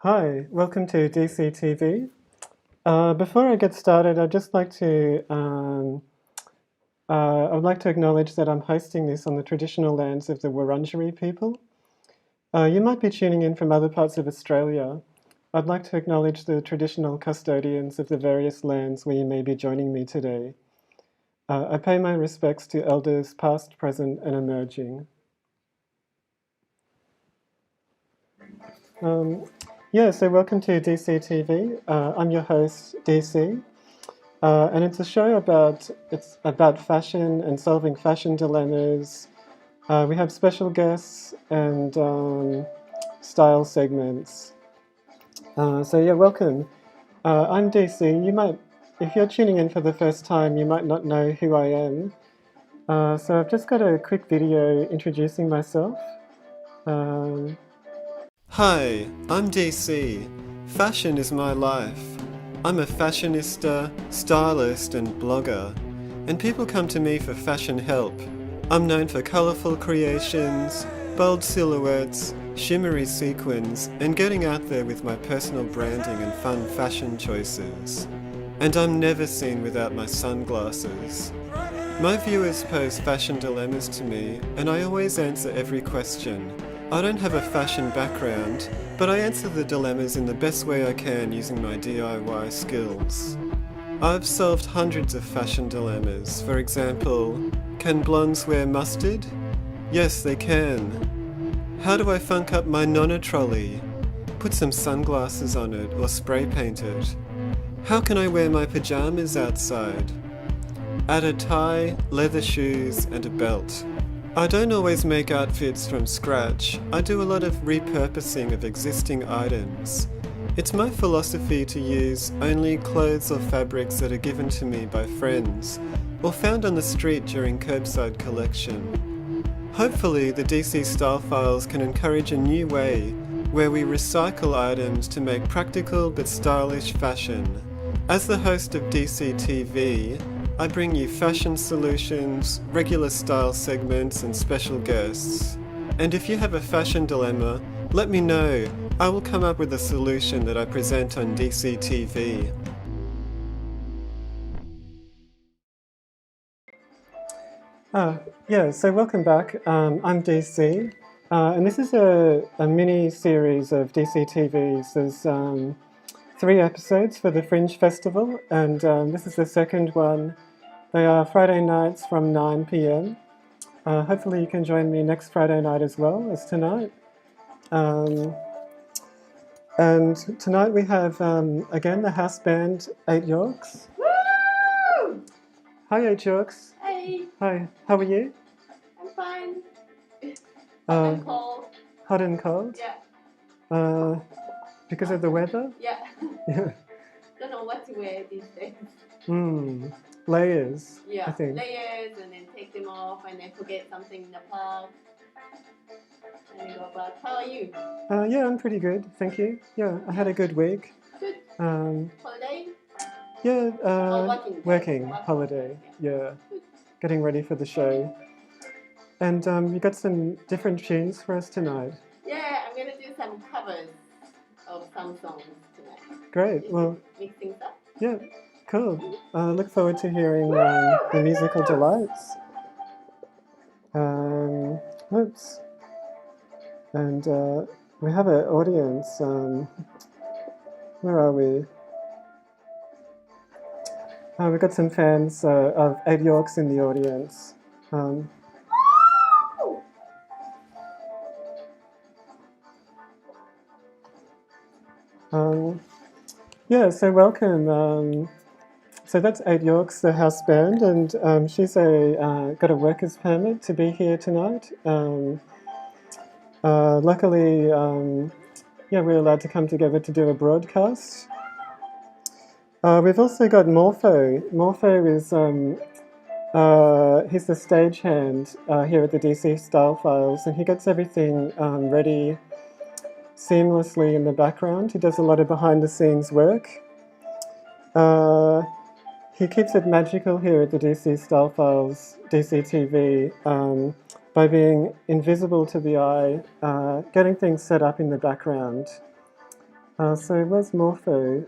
Hi, welcome to DCTV. Before I get started, I'd just like to I would like to acknowledge that I'm hosting this on the traditional lands of the Wurundjeri people. You might be tuning in from other parts of Australia. I'd like to acknowledge the traditional custodians of the various lands where you may be joining me today. I pay my respects to elders past, present, and emerging. So welcome to DCTV. I'm your host, DC. And it's a show about fashion and solving fashion dilemmas. We have special guests and style segments. Welcome. I'm DC. If you're tuning in for the first time, you might not know who I am. So I've just got a quick video introducing myself. Hi, I'm DC. Fashion is my life. I'm a fashionista, stylist and blogger, and people come to me for fashion help. I'm known for colourful creations, bold silhouettes, shimmery sequins, and getting out there with my personal branding and fun fashion choices. And I'm never seen without my sunglasses. My viewers pose fashion dilemmas to me, and I always answer every question. I don't have a fashion background, but I answer the dilemmas in the best way I can using my DIY skills. I've solved hundreds of fashion dilemmas. For example, can blondes wear mustard? Yes, they can. How do I funk up my Nonna trolley? Put some sunglasses on it or spray paint it. How can I wear my pajamas outside? Add a tie, leather shoes and a belt. I don't always make outfits from scratch. I do a lot of repurposing of existing items. It's my philosophy to use only clothes or fabrics that are given to me by friends or found on the street during curbside collection. Hopefully, the DC Style Files can encourage a new way where we recycle items to make practical but stylish fashion. As the host of DCTV, I bring you fashion solutions, regular style segments and special guests. And if you have a fashion dilemma, let me know. I will come up with a solution that I present on DCTV. So welcome back. I'm DC. And this is a mini series of DCTVs. There's 3 episodes for the Fringe Festival, and this is the second one. They are Friday nights from 9 p.m. Hopefully you can join me next Friday night as well as tonight. And tonight we have, again, the house band 8 Yorks. Woo! Hi 8 Yorks. Hey. Hi, how are you? I'm fine. Hot and cold. Hot and cold? Yeah. Because of the weather? Yeah. Yeah. Don't know what to wear these days. Layers, Yeah, I think. layers and then take them off and then forget something in the park. And then go back. How are you? Yeah, I'm pretty good, thank you. Yeah, I had a good week. Good. Holiday? Yeah, working Working. holiday, yeah. Good. Getting ready for the show. And you got some different tunes for us tonight. Yeah, I'm going to do some covers of some songs tonight. Great, well, Mix things up. yeah, cool. Look forward to hearing the musical delights. Oops. And we have an audience. Where are we? We've got some fans of 8 Yorks in the audience. So welcome. So that's 8 Yorks, the house band, and she's got a worker's permit to be here tonight. Luckily, we're allowed to come together to do a broadcast. We've also got Morpho. Morpho is he's the stagehand here at the DC Style Files, and he gets everything ready seamlessly in the background. He does a lot of behind-the-scenes work. He keeps it magical here at the DC Style Files, DCTV, by being invisible to the eye, getting things set up in the background. So where's Morpho?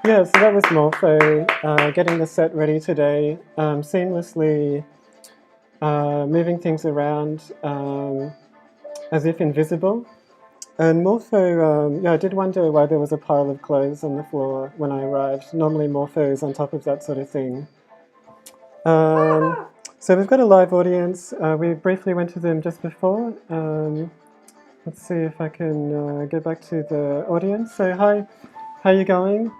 Yeah, so that was Morpho, getting the set ready today, seamlessly moving things around as if invisible. And Morpho, yeah, I did wonder why there was a pile of clothes on the floor when I arrived. Normally Morpho is on top of that sort of thing. So we've got a live audience. We briefly went to them just before. Let's see if I can get back to the audience. So hi, how are you going?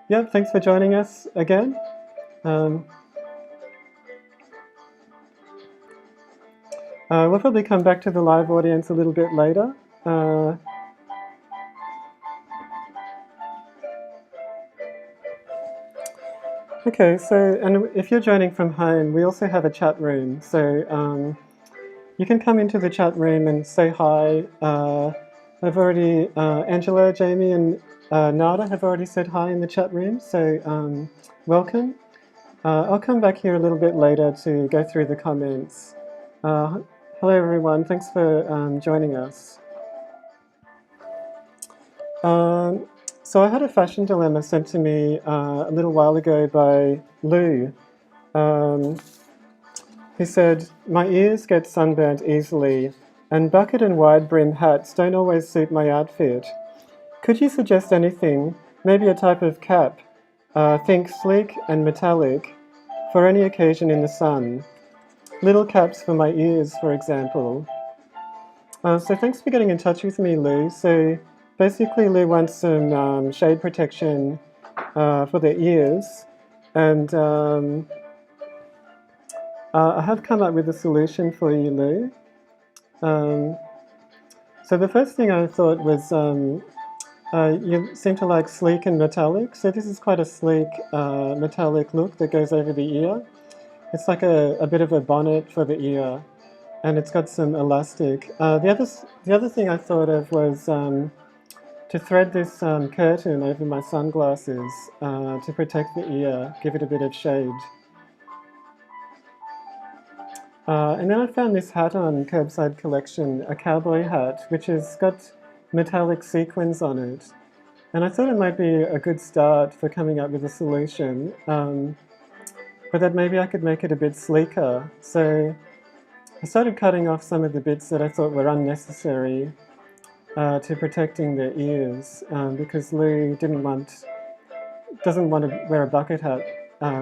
Yeah, thanks for joining us again. We'll probably come back to the live audience a little bit later. Okay, so, and if you're joining from home, we also have a chat room. So you can come into the chat room and say hi. I've already, Angela, Jamie, and Nada have already said hi in the chat room. So welcome. I'll come back here a little bit later to go through the comments. Hello, everyone. Thanks for joining us. So I had a fashion dilemma sent to me a little while ago by Lou. He said, "My ears get sunburnt easily, and bucket and wide brim hats don't always suit my outfit. Could you suggest anything, maybe a type of cap, think sleek and metallic, for any occasion in the sun? Little caps for my ears, for example." So thanks for getting in touch with me, Lou. So basically, Lou wants some shade protection for their ears, and I have come up with a solution for you, Lou. So the first thing I thought was you seem to like sleek and metallic. So this is quite a sleek metallic look that goes over the ear. It's like a bit of a bonnet for the ear, and it's got some elastic. The other thing I thought of was to thread this curtain over my sunglasses to protect the ear, give it a bit of shade. And then I found this hat on Curbside Collection, a cowboy hat, which has got metallic sequins on it. And I thought it might be a good start for coming up with a solution, but that maybe I could make it a bit sleeker. So I started cutting off some of the bits that I thought were unnecessary to protecting their ears, because Lou doesn't want to wear a bucket hat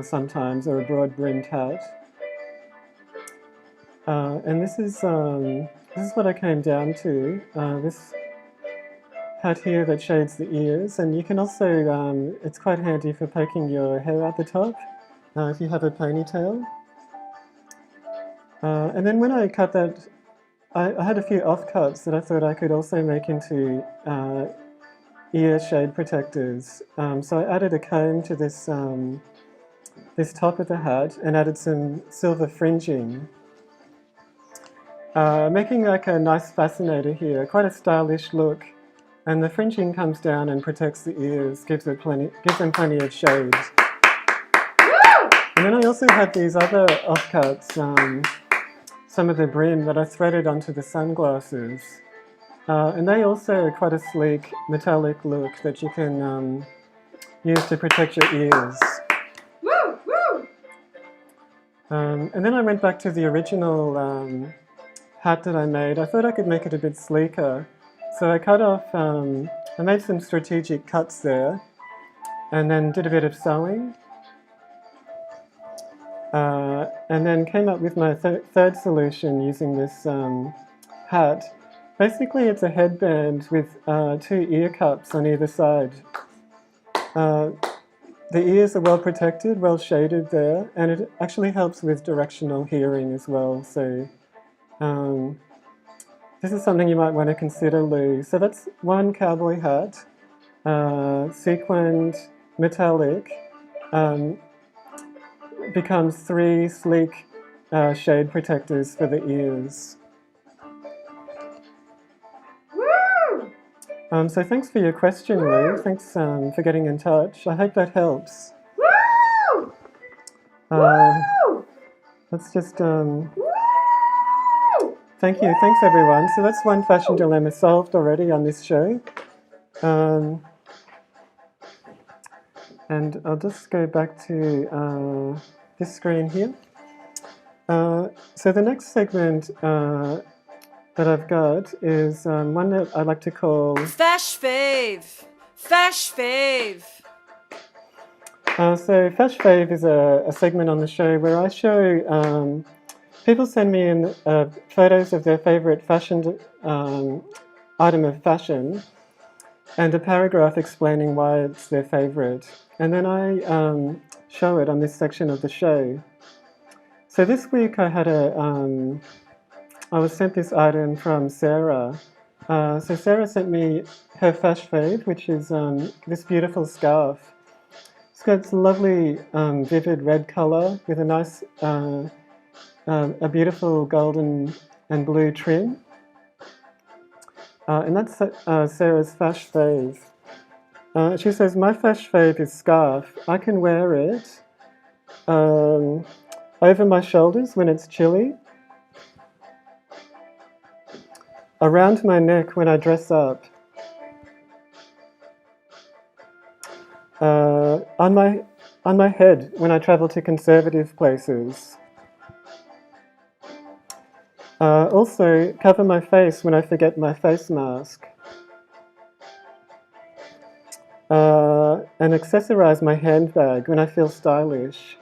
sometimes, or a broad-brimmed hat. And this is what I came down to. This hat here that shades the ears, and you can also, it's quite handy for poking your hair out the top if you have a ponytail. And then when I cut that, I had a few offcuts that I thought I could also make into ear shade protectors. So I added a comb to this, this top of the hat and added some silver fringing. Making like a nice fascinator here, quite a stylish look. And the fringing comes down and protects the ears, gives them plenty of shade. And then I also had these other offcuts, some of the brim that I threaded onto the sunglasses. And they also are quite a sleek metallic look that you can use to protect your ears. And then I went back to the original hat that I made. I thought I could make it a bit sleeker. So I cut off, I made some strategic cuts there and then did a bit of sewing. and then came up with my third solution using this hat. Basically, it's a headband with 2 ear cups on either side. The ears are well protected, well shaded there, and it actually helps with directional hearing as well. So this is something you might want to consider, Lou. So that's one cowboy hat, sequined, metallic, becomes 3 sleek shade protectors for the ears. So thanks for your question, Lou. Thanks for getting in touch. I hope that helps. Let's just... Thank you. Thanks, everyone. So that's one fashion dilemma solved already on this show. And I'll just go back to this screen here. So the next segment that I've got is one that I like to call... Fash Fave! Fash Fave! So Fash Fave is a segment on the show where I show... people send me in photos of their favourite fashion item of fashion and a paragraph explaining why it's their favourite. And then I show it on this section of the show. So this week I had I was sent this item from Sarah. So Sarah sent me her Fash Fave, which is this beautiful scarf. It's got this lovely vivid red colour with a nice, a beautiful golden and blue trim. And that's Sarah's Fash Fave. She says, my Fash Fave is scarf. I can wear it over my shoulders when it's chilly, around my neck when I dress up, on my head when I travel to conservative places. Also, cover my face when I forget my face mask. And accessorize my handbag when I feel stylish.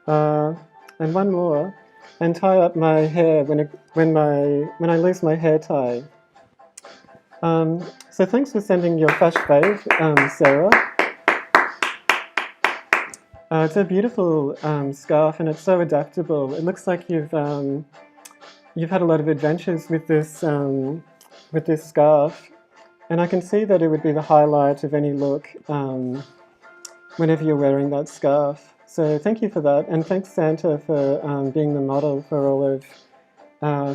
And one more, and tie up my hair when I lose my hair tie. So thanks for sending your Fash Fave, Sarah. It's a beautiful scarf, and it's so adaptable. It looks like you've had a lot of adventures with this scarf, and I can see that it would be the highlight of any look whenever you're wearing that scarf. So thank you for that, and thanks Santa for being the model for all of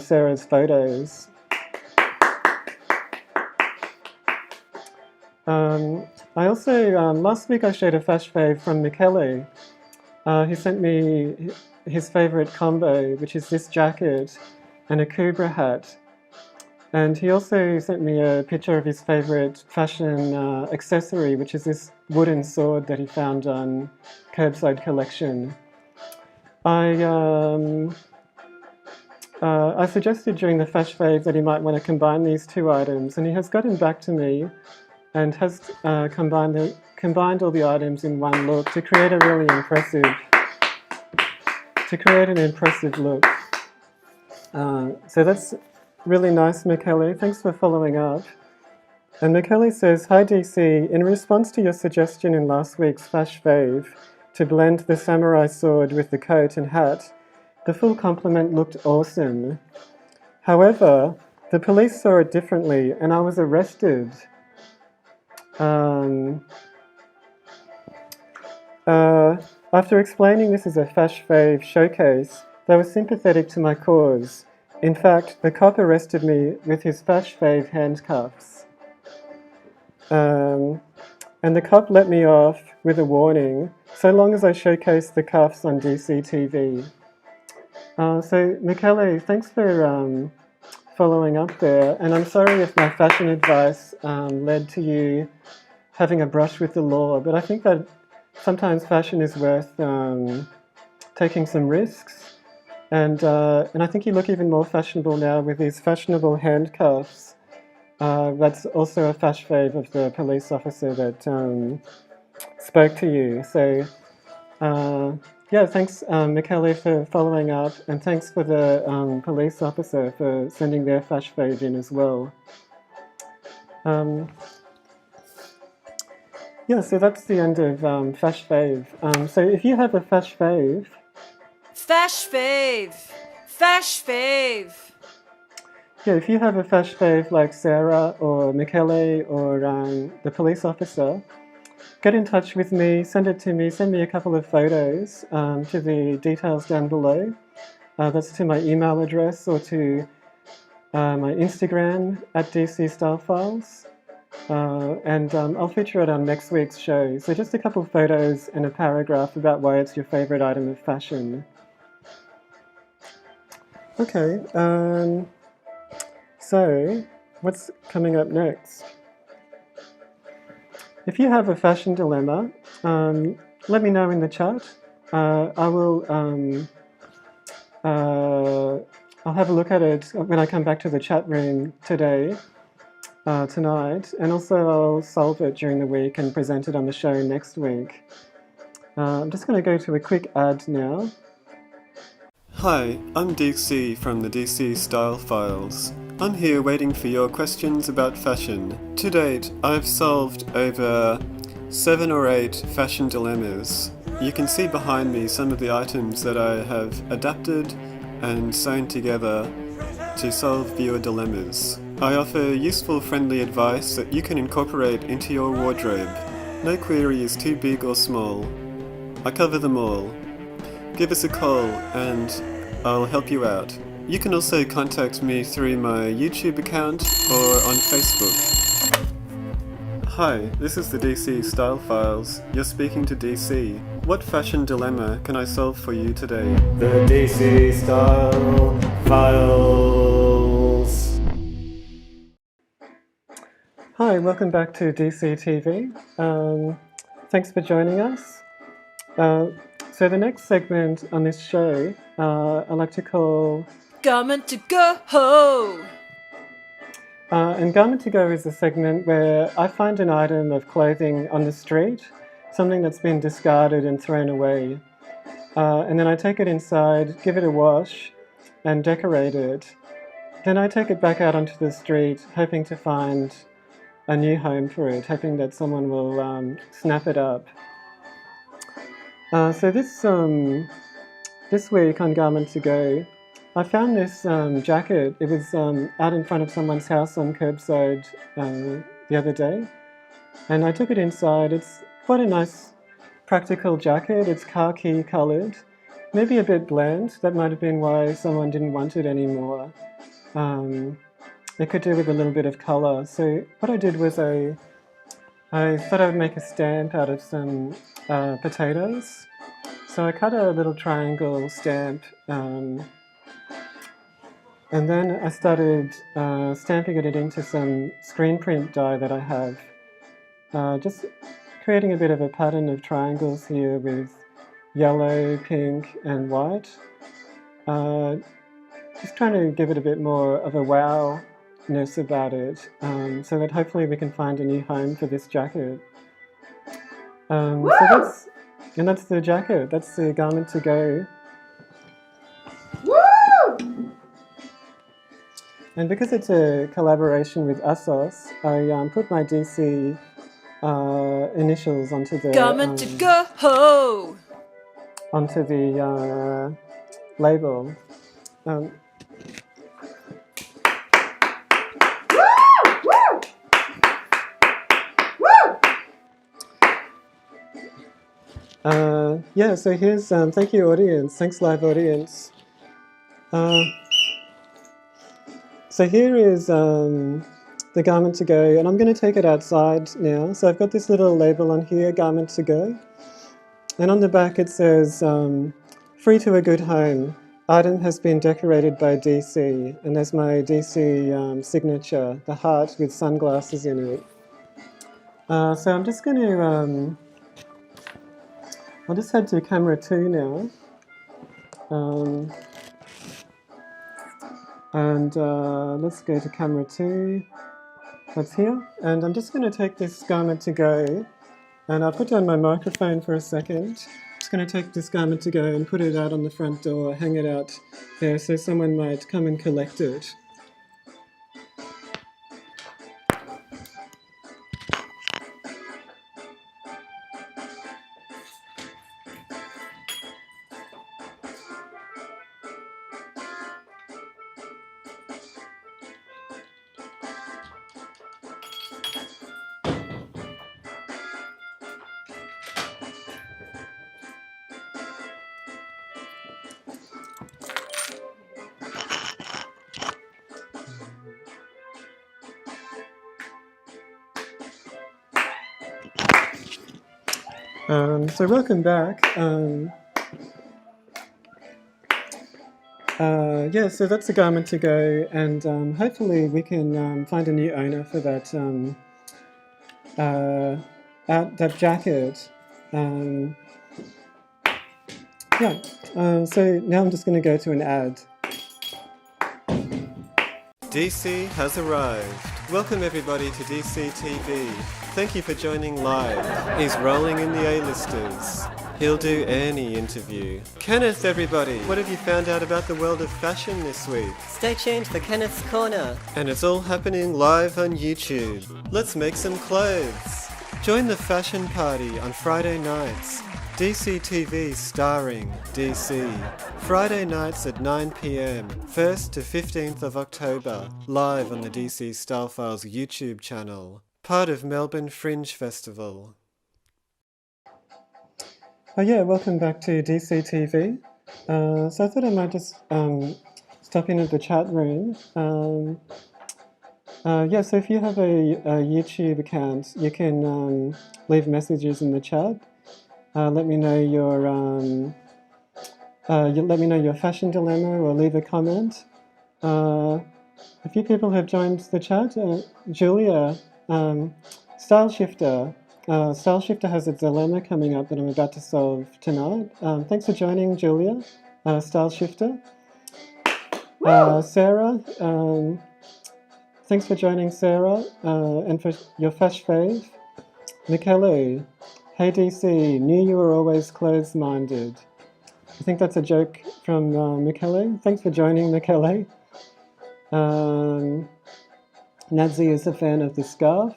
Sarah's photos. I also, last week I showed a Fash Fave from Michele. He sent me his favourite combo, which is this jacket and a Kubra hat. And he also sent me a picture of his favourite fashion accessory, which is this wooden sword that he found on Curbside Collection. I suggested during the Fash Fave that he might want to combine these 2 items, and he has gotten back to me and has combined all the items in one look to create a really impressive, look. So that's really nice, Michele. Thanks for following up. And Michele says, hi DC, in response to your suggestion in last week's Fash Fave to blend the samurai sword with the coat and hat, the full complement looked awesome. However, the police saw it differently and I was arrested. After explaining this as a Fash Fave showcase, they were sympathetic to my cause. In fact, the cop arrested me with his Fash Fave handcuffs. And the cop let me off with a warning, so long as I showcased the cuffs on DCTV. So, Michele, thanks for following up there, and I'm sorry if my fashion advice led to you having a brush with the law, but I think that sometimes fashion is worth taking some risks, and I think you look even more fashionable now with these fashionable handcuffs. That's also a Fash Fave of the police officer that spoke to you. So Yeah, thanks, Michele, for following up, and thanks for the police officer for sending their fash fave in as well. Yeah, so that's the end of fash fave. So if you have a fash fave, Fash fave. Fash fave. yeah, if you have a fash fave like Sarah or Michele or the police officer, get in touch with me, send it to me, send me a couple of photos to the details down below. That's to my email address or to my Instagram at DC Style Files. And I'll feature it on next week's show. So just a couple of photos and a paragraph about why it's your favourite item of fashion. Okay, so what's coming up next? If you have a fashion dilemma, let me know in the chat. I'll have a look at it when I come back to the chat room tonight, and also I'll solve it during the week and present it on the show next week. I'm just going to go to a quick ad now. Hi, I'm DC from the DC Style Files. I'm here waiting for your questions about fashion. To date, I've solved over 7 or 8 fashion dilemmas. You can see behind me some of the items that I have adapted and sewn together to solve viewer dilemmas. I offer useful, friendly advice that you can incorporate into your wardrobe. No query is too big or small. I cover them all. Give us a call and I'll help you out. You can also contact me through my YouTube account or on Facebook. Hi, this is the DC Style Files. You're speaking to DC. What fashion dilemma can I solve for you today? The DC Style Files. Hi, welcome back to DCTV. Thanks for joining us. So the next segment on this show, I like to call Garment to go. And Garment to Go is a segment where I find an item of clothing on the street, something that's been discarded and thrown away. And then I take it inside, give it a wash, and decorate it. Then I take it back out onto the street, hoping to find a new home for it, hoping that someone will snap it up. So this week on Garment to Go, I found this jacket. It was out in front of someone's house on curbside the other day, and I took it inside. It's quite a nice, practical jacket. It's khaki coloured, maybe a bit bland. That might have been why someone didn't want it anymore. It could do with a little bit of colour. So what I did was I thought I would make a stamp out of some potatoes. So I cut a little triangle stamp, and then I started stamping it into some screen print die that I have. Just creating a bit of a pattern of triangles here with yellow, pink and white. Just trying to give it a bit more of a wow-ness about it, so that hopefully we can find a new home for this jacket. So that's the jacket. That's the Garment to Go. Woo! And because it's a collaboration with ASOS, I put my DC initials onto the Garment to go. Onto the label. Yeah, so here's, thank you audience, thanks live audience. So here is the Garment to Go, and I'm going to take it outside now. So I've got this little label on here, Garment to Go. And on the back it says, free to a good home. Item has been decorated by DC. And there's my DC signature, the heart with sunglasses in it. So I'm just going to, I'll just head to camera 2 now. Let's go to camera 2. That's here. And I'm just going to take this Garment to Go, and I'll put down my microphone for a second. just going to take this garment to go and put it out on the front door, hang it out there so someone might come and collect it. So welcome back. Yeah, so that's the garment to go, and hopefully we can find a new owner for that that jacket. Yeah. So now I'm just going to go to an ad. DC has arrived. Welcome everybody to DCTV. Thank you for joining live. He's rolling in the A-listers. He'll do any interview. Kenneth, everybody, what have you found out about the world of fashion this week? Stay tuned for Kenneth's Corner. And it's all happening live on YouTube. Let's make some clothes. Join the fashion party on Friday nights. DCTV starring DC. Friday nights at 9 p.m, 1st to 15th of October, live on the DC Style Files YouTube channel. Part of Melbourne Fringe Festival. Oh yeah, welcome back to DCTV. So I thought I might just stop in at the chat room. Yeah, so if you have a YouTube account, you can leave messages in the chat. Let me know your fashion dilemma, or leave a comment. A few people have joined the chat. Julia, Style Shifter. Style Shifter has a dilemma coming up that I'm about to solve tonight. Thanks for joining, Julia. Style Shifter. Sarah. Thanks for joining, Sarah, and for your fash fave. Michele. Hey DC, knew you were always clothes-minded. I think that's a joke from Michele. Thanks for joining, Michele. Nazi is a fan of the scarf.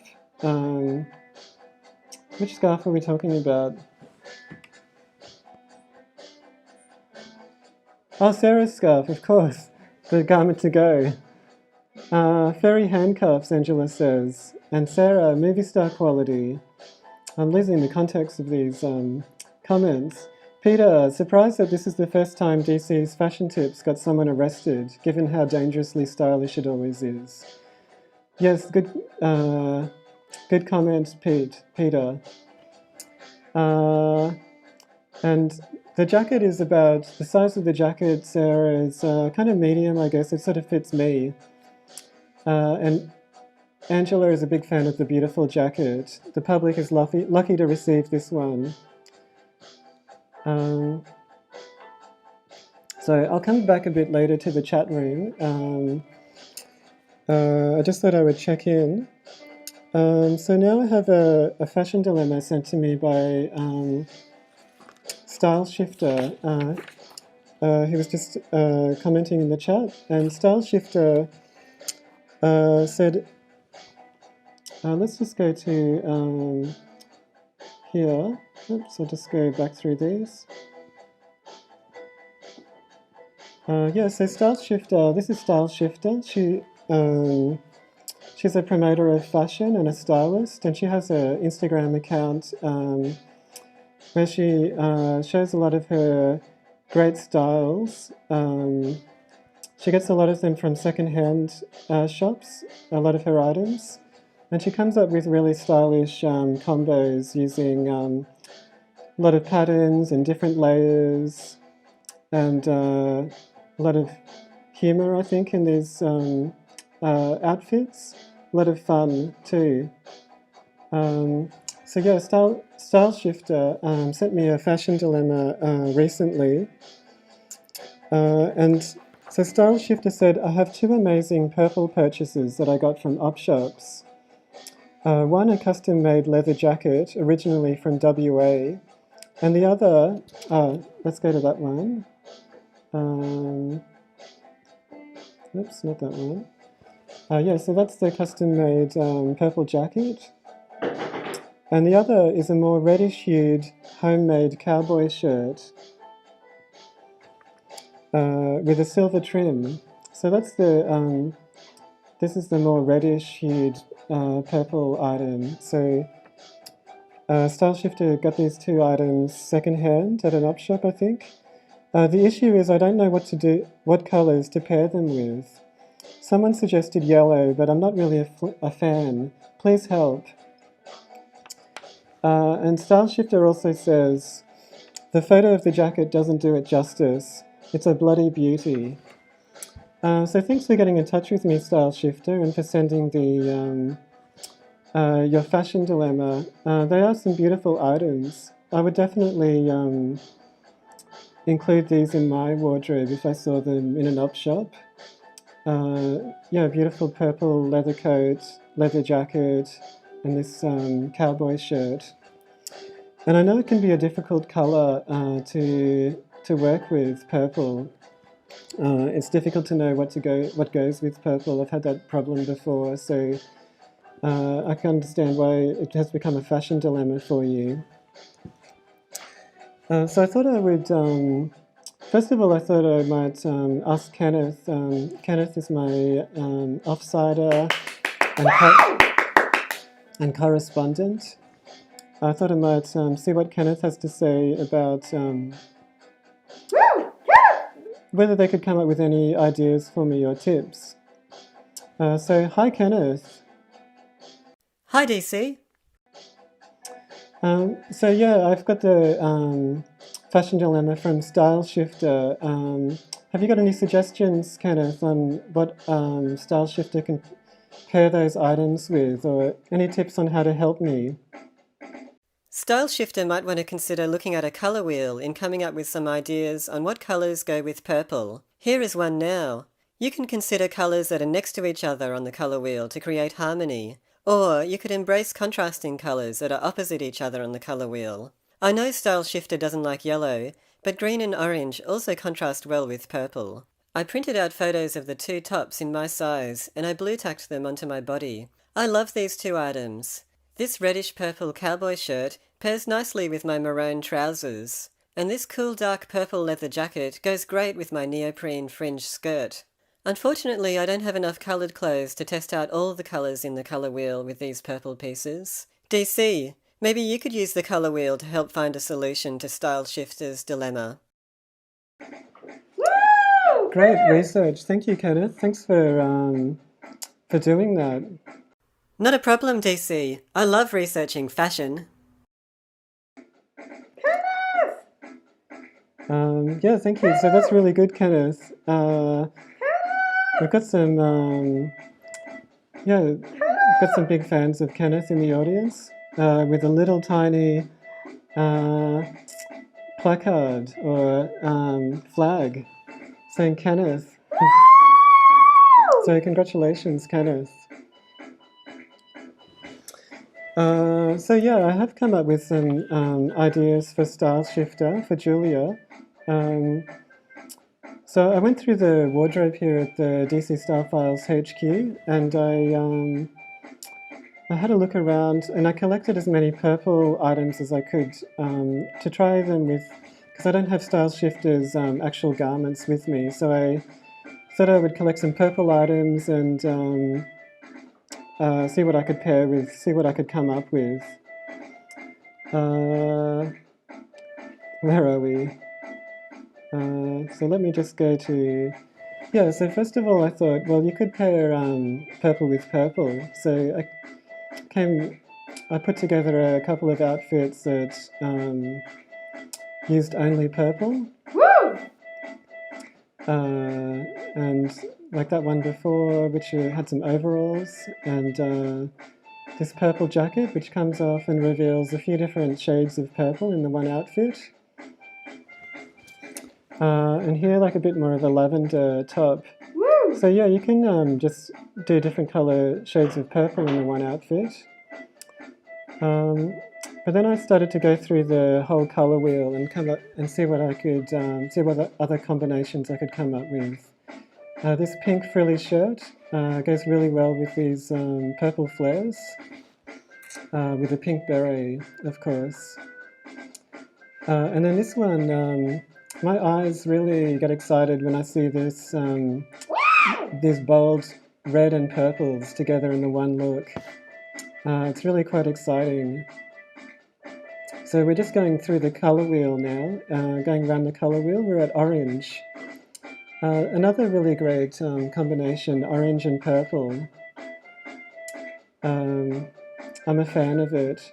Which scarf are we talking about? Oh, Sarah's scarf, of course. The garment to go. Fairy handcuffs, Angela says. And Sarah, movie star quality. I'm losing the context of these comments. Peter, surprised that this is the first time DC's fashion tips got someone arrested, given how dangerously stylish it always is. Yes, good comment, Peter. And the jacket is about, the size of the jacket, Sarah, is kind of medium, I guess. It sort of fits me. And Angela is a big fan of the beautiful jacket. The public is lucky to receive this one. So I'll come back a bit later to the chat room. I just thought I would check in. So now I have a fashion dilemma sent to me by Style Shifter. He was just commenting in the chat, and Style Shifter said, let's just go to here. Oops, I'll just go back through these. Yeah, so Style Shifter, this is Style Shifter. She's a promoter of fashion and a stylist, and she has an Instagram account where she shows a lot of her great styles. She gets a lot of them from second-hand shops, a lot of her items. And she comes up with really stylish combos using a lot of patterns and different layers, and a lot of humour, I think, in these outfits. A lot of fun too. So yeah, Style Shifter sent me a fashion dilemma recently. And so Style Shifter said, I have two amazing purple purchases that I got from op shops. One, a custom-made leather jacket, originally from WA, And the other, let's go to that one. Oops, not that one. Yeah, so that's the custom-made purple jacket. And the other is a more reddish-hued, homemade cowboy shirt with a silver trim. So that's the, this is the more reddish-hued purple item. So Style Shifter got these two items second-hand at an op shop, I think. The issue is I don't know what colours to pair them with. Someone suggested yellow, but I'm not really a fan. Please help. And Style Shifter also says, the photo of the jacket doesn't do it justice. It's a bloody beauty. So thanks for getting in touch with me, Style Shifter, and for sending the your fashion dilemma. They are some beautiful items. I would definitely include these in my wardrobe if I saw them in an op shop. Yeah, beautiful purple leather coat, leather jacket, and this cowboy shirt. And I know it can be a difficult colour to work with, purple. It's difficult to know what goes with purple. I've had that problem before, so I can understand why it has become a fashion dilemma for you. So I thought I would, first of all, I thought I might ask Kenneth. Kenneth is my offsider and correspondent. I thought I might see what Kenneth has to say about whether they could come up with any ideas for me or tips. So, hi Kenneth. Hi, DC. So yeah, I've got the fashion dilemma from Style Shifter. Have you got any suggestions, Kenneth, on what Style Shifter can pair those items with, or any tips on how to help me? Style Shifter might want to consider looking at a colour wheel in coming up with some ideas on what colours go with purple. Here is one now. You can consider colours that are next to each other on the colour wheel to create harmony. Or you could embrace contrasting colours that are opposite each other on the colour wheel. I know Style Shifter doesn't like yellow, but green and orange also contrast well with purple. I printed out photos of the two tops in my size and I blue tacked them onto my body. I love these two items. This reddish purple cowboy shirt pairs nicely with my maroon trousers, and this cool dark purple leather jacket goes great with my neoprene fringe skirt. Unfortunately, I don't have enough coloured clothes to test out all the colours in the colour wheel with these purple pieces. DC, maybe you could use the colour wheel to help find a solution to Style Shifter's dilemma. Great research. Thank you, Kenneth. Thanks for doing that. Not a problem, DC. I love researching fashion. Yeah, thank you. So that's really good, Kenneth. We've got some, big fans of Kenneth in the audience with a little tiny placard or flag saying Kenneth. So congratulations, Kenneth. So yeah, I have come up with some ideas for Style Shifter for Julia. So I went through the wardrobe here at the DC Style Files HQ, and I had a look around, and I collected as many purple items as I could to try them with, because I don't have Style Shifter's actual garments with me. So I thought I would collect some purple items and see what I could pair with, see what I could come up with. Where are we? So let me just go to... Yeah, so first of all I thought, well, you could pair purple with purple. So I put together a couple of outfits that used only purple. Woo! And like that one before, which had some overalls, and this purple jacket, which comes off and reveals a few different shades of purple in the one outfit. And here, like a bit more of a lavender top. Woo! So yeah, you can just do different color shades of purple in the one outfit. but then I started to go through the whole colour wheel and come up and see what I could, see what other combinations I could come up with. This pink frilly shirt goes really well with these purple flares, with a pink beret, of course. And then this one, my eyes really get excited when I see this, these bold red and purples together in the one look. It's really quite exciting. So we're just going through the colour wheel now, going around the colour wheel. We're at orange. Another really great combination, orange and purple. I'm a fan of it.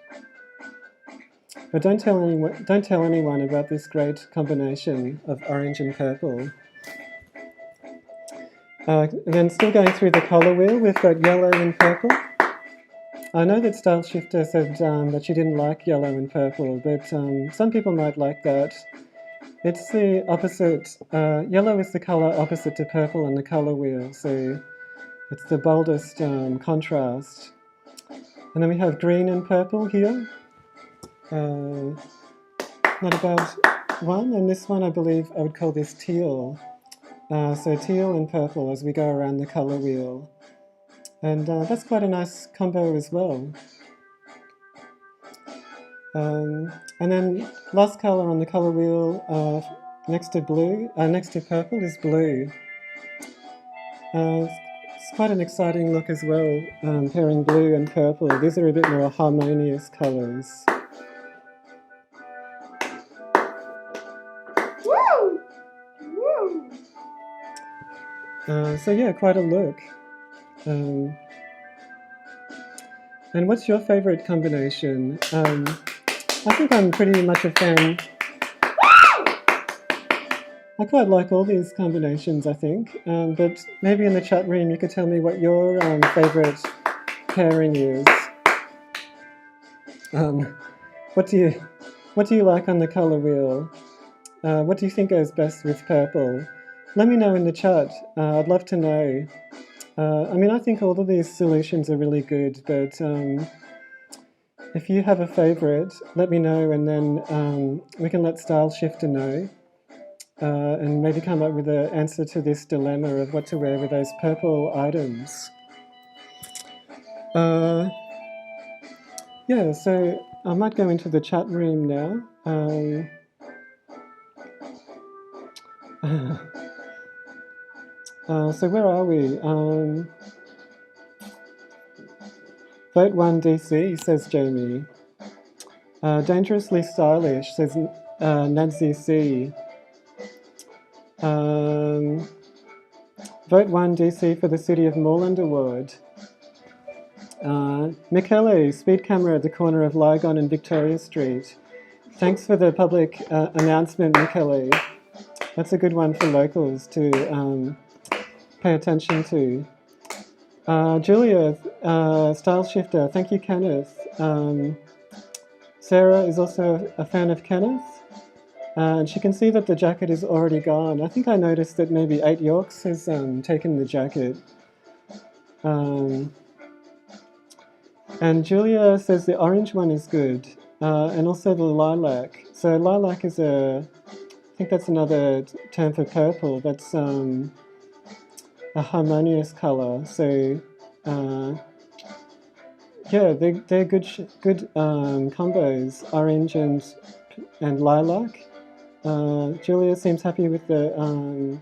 But don't tell anyone about this great combination of orange and purple. Then still going through the colour wheel, we've got yellow and purple. I know that Style Shifter said that she didn't like yellow and purple, but some people might like that. It's the opposite. Yellow is the colour opposite to purple on the colour wheel, so it's the boldest contrast. And then we have green and purple here. Not a bad one, and this one I believe I would call this teal. So teal and purple as we go around the colour wheel. And that's quite a nice combo as well. And then last colour on the colour wheel next to purple is blue. It's quite an exciting look as well, pairing blue and purple. These are a bit more harmonious colours. So yeah, quite a look. And what's your favourite combination? I think I'm pretty much a fan. I quite like all these combinations, I think. But maybe in the chat room you could tell me what your favourite pairing is. What do you like on the colour wheel? What do you think goes best with purple? Let me know in the chat. I'd love to know. I mean, I think all of these solutions are really good, but if you have a favourite, let me know, and then we can let Style Shifter know, and maybe come up with an answer to this dilemma of what to wear with those purple items. Yeah, so I might go into the chat room now. So where are we? Vote 1 DC, says Jamie. Dangerously stylish, says Nancy C. Vote 1 DC for the City of Moreland Award. Michele, speed camera at the corner of Lygon and Victoria Street. Thanks for the public announcement, Michele. That's a good one for locals to pay attention to. Julia, Style Shifter, thank you, Kenneth. Sarah is also a fan of Kenneth, and she can see that the jacket is already gone. I think I noticed that maybe 8 Yorks has taken the jacket. And Julia says the orange one is good, and also the lilac. So lilac is I think that's another term for purple. That's a harmonious colour. So yeah, they're good combos, orange and lilac. Julia seems happy with the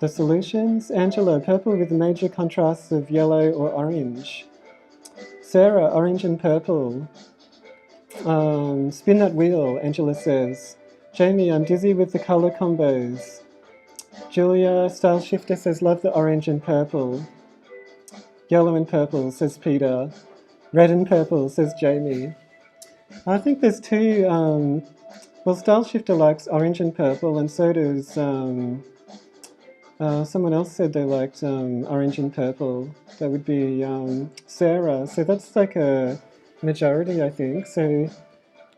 solutions. Angela, purple with major contrasts of yellow or orange. Sarah, orange and purple. Spin that wheel, Angela says. Jamie, I'm dizzy with the colour combos. Julia, Style Shifter says, love the orange and purple. Yellow and purple, says Peter. Red and purple, says Jamie. I think there's two, well, Style Shifter likes orange and purple, and so does, someone else said they liked orange and purple. That would be Sarah. So that's like a majority, I think. So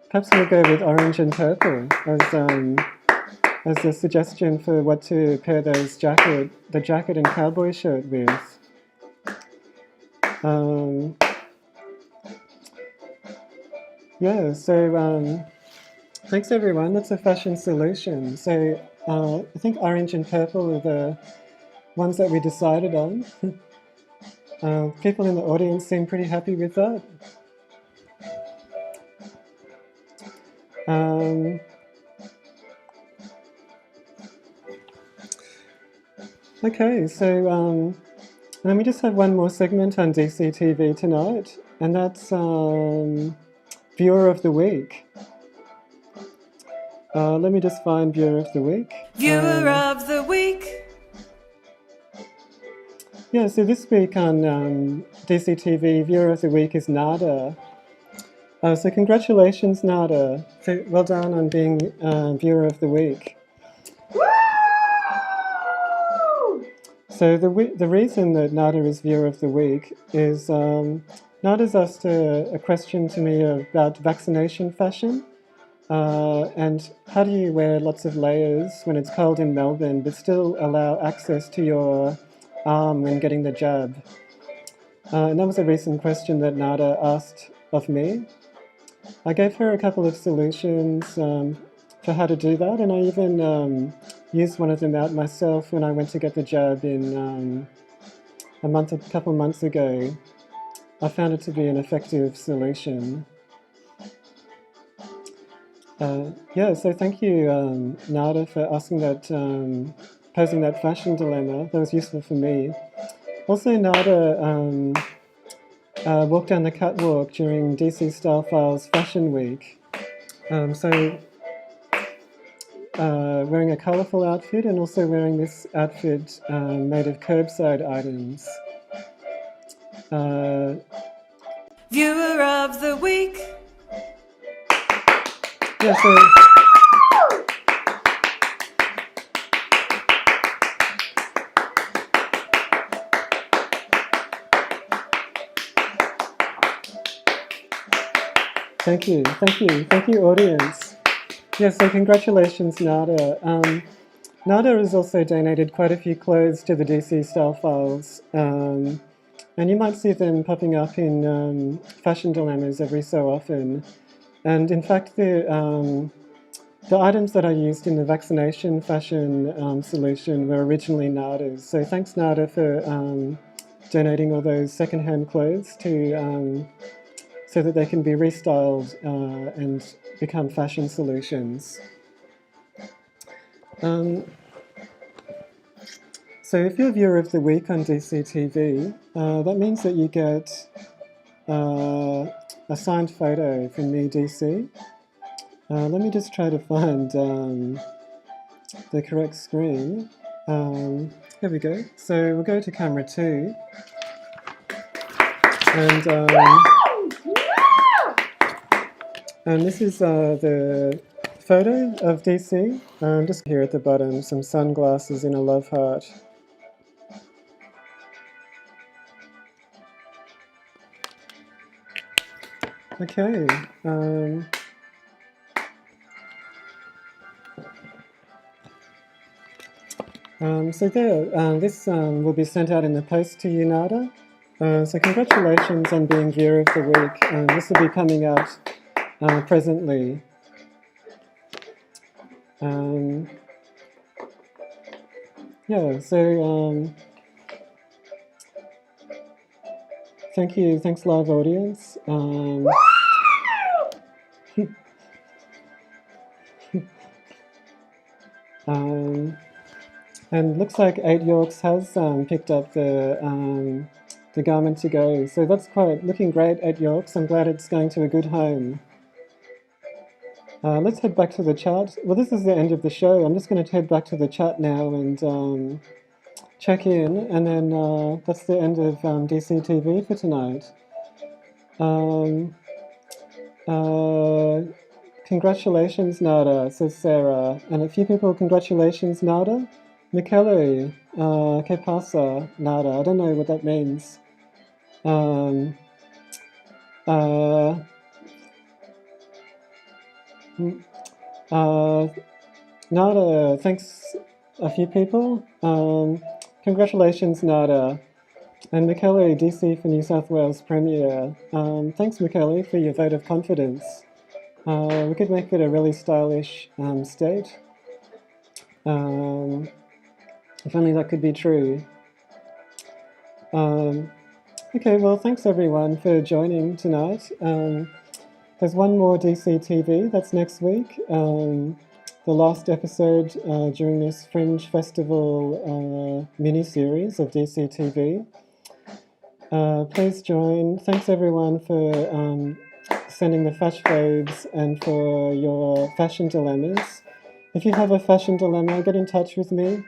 perhaps we'll go with orange and purple as a suggestion for what to pair the jacket and cowboy shirt with. Yeah, so thanks everyone. That's a fashion solution. So I think orange and purple are the ones that we decided on. People in the audience seem pretty happy with that. Okay, so then we just have one more segment on DCTV tonight, and that's Viewer of the Week. Let me just find Viewer of the Week. Viewer of the week. Yeah, so this week on DCTV, Viewer of the Week is Nada. So congratulations, Nada. Well done on being Viewer of the Week. So the reason that Nada is Viewer of the Week is Nada's asked a question to me about vaccination fashion. And how do you wear lots of layers when it's cold in Melbourne but still allow access to your arm when getting the jab? And that was a recent question that Nada asked of me. I gave her a couple of solutions for how to do that, and I even used one of them out myself when I went to get the jab in a couple months ago. I found it to be an effective solution. Yeah, so thank you, Nada, for asking that, posing that fashion dilemma. That was useful for me. Also, Nada walked down the catwalk during DC Style Files Fashion Week. Wearing a colourful outfit and also wearing this outfit made of curbside items. Viewer of the week. Yeah, so thank you, audience. Yeah, so congratulations, Nada. Nada has also donated quite a few clothes to the DC Style Files, and you might see them popping up in fashion dilemmas every so often. And in fact, the items that I used in the vaccination fashion solution were originally Nada's. So thanks, Nada, for donating all those secondhand clothes to so that they can be restyled and become fashion solutions. So if you're Viewer of the Week on DCTV, that means that you get a signed photo from me, DC. Let me just try to find the correct screen. Here we go. So we'll go to camera 2. And this is the photo of DC. Just here at the bottom, some sunglasses in a love heart. Okay. So there, this will be sent out in the post to you, Nada. So congratulations on being Viewer of the Week. This will be coming out presently. Yeah, so thanks live audience. And looks like 8 Yorks has picked up the garment to go. So that's looking great, 8 Yorks. I'm glad it's going to a good home. Let's head back to the chat. Well, this is the end of the show. I'm just going to head back to the chat now and check in, and then that's the end of DCTV for tonight. Congratulations, Nada, says Sarah. And a few people, congratulations, Nada. Michele, que pasa, Nada? I don't know what that means. Nada, thanks a few people. Congratulations, Nada. And Michele, DC for New South Wales Premier. Thanks, Michele, for your vote of confidence. We could make it a really stylish state. If only that could be true. Okay, well, thanks everyone for joining tonight. There's one more DCTV, that's next week. The last episode during this Fringe Festival mini-series of DCTV. Please join. Thanks everyone for sending the fash faves and for your fashion dilemmas. If you have a fashion dilemma, get in touch with me.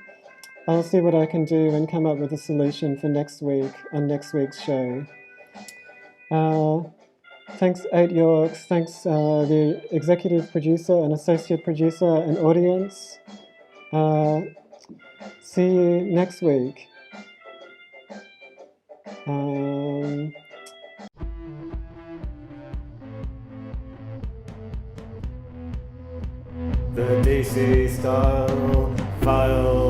I'll see what I can do and come up with a solution for next week on next week's show. Thanks 8 Yorks, thanks the executive producer and associate producer and audience. See you next week. The DC style file